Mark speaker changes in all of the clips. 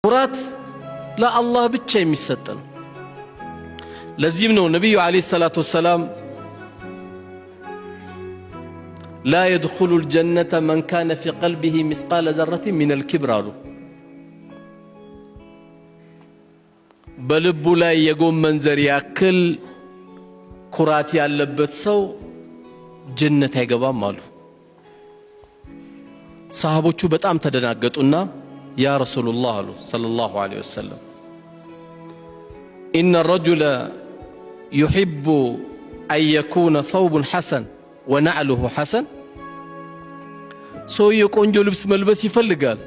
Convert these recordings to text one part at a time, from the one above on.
Speaker 1: ኩራት ለአላህ ብቻ የሚሰጥ ነው። ለዚህም ነው ነብዩ አለይሂ ሰላቱ ወሰላም ላ يدخل الجنة من كان في قلبه مثقال ذرة من الكبر አሉ። በልቡ ላይ የጎመን ዘር ያክል ኩራት ያለበት ሰው ጀነት አይገባም አሉ። ሰሃቦቹ በጣም ተደናገጡና ያ ረሱላህ አሉ ሰለላሁ ዐለይሂ ወሰለም ኢነ الرجل يحب أن يكون ثوب حسن ونعله حسن ሰውየው ቆንጆ ልብስ መልበስ ይፈልጋል።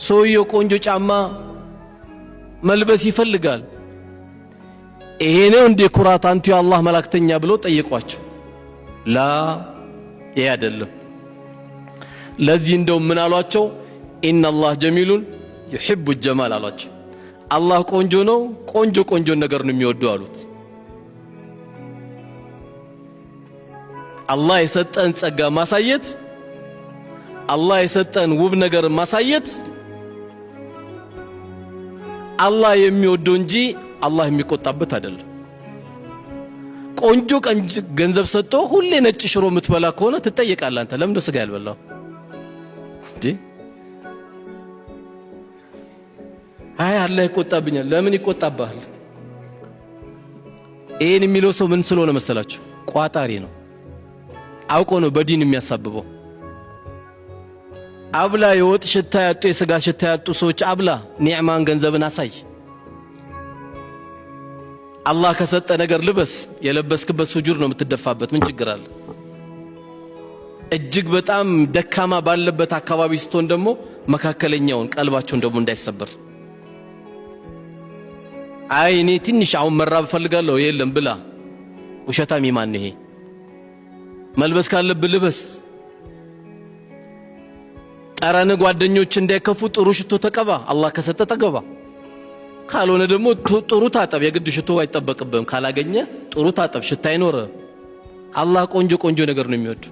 Speaker 1: ሰውየው ቆንጆ ጫማ መልበስ ይፈልጋል። ይሄ ነው እንደ ኩራት አንቱ የአላህ መላእክተኛ ብለው ጠየቋቸው። ላ ይሄ አይደለም። ለዚህ እንደው ምን አሏቸው? ኢነላህ ጀሚሉን ይሕቡ الጀማል አሏቸው። አላህ ቆንጆ ነው፣ ቆንጆ ነገር ነው የሚወደው አሉት። አላህ የሰጠን ጸጋ ማሳየት፣ አላህ የሰጠን ውብ ነገር ማሳየት አላህ የሚወደው እንጂ አላህ የሚቆጣበት አይደለም። ቆንጆ ገንዘብ ሰጥቶ ሁሌ ነጭ ሽሮ የምትበላ ከሆነ ትጠየቃለህ። አንተ ለምን ስጋ ያልበላው እንዴ? አይ አላህ ይቆጣብኛል። ለምን ይቆጣባል? ይሄን የሚለው ሰው ምን ስለሆነ መሰላችሁ? ቋጣሪ ነው። አውቆ ነው በዲን የሚያሳብበው። አብላ የወጥ ሽታ ያጡ የስጋ ሽታ ያጡ ሰዎች አብላ፣ ኒዕማን ገንዘብን አሳይ። አላህ ከሰጠ ነገር ልበስ። የለበስክበት ሱጁድ ነው የምትደፋበት። ምን ችግር አለ? እጅግ በጣም ደካማ ባለበት አካባቢ ስትሆን ደግሞ መካከለኛውን ቀልባቸውን ደግሞ እንዳይሰበር። አይ እኔ ትንሽ አሁን መራብ ፈልጋለሁ፣ የለም ብላ። ውሸታም ይማን ይሄ? መልበስ ካለብህ ልበስ። ጠረን ጓደኞች እንዳይከፉ ጥሩ ሽቶ ተቀባ። አላህ ከሰጠ ተገባ። ካልሆነ ደግሞ ጥሩ ታጠብ። የግድ ሽቶ አይጠበቅብህም። ካላገኘ ጥሩ ታጠብ፣ ሽታ አይኖር። አላህ ቆንጆ ነገር ነው የሚወድ።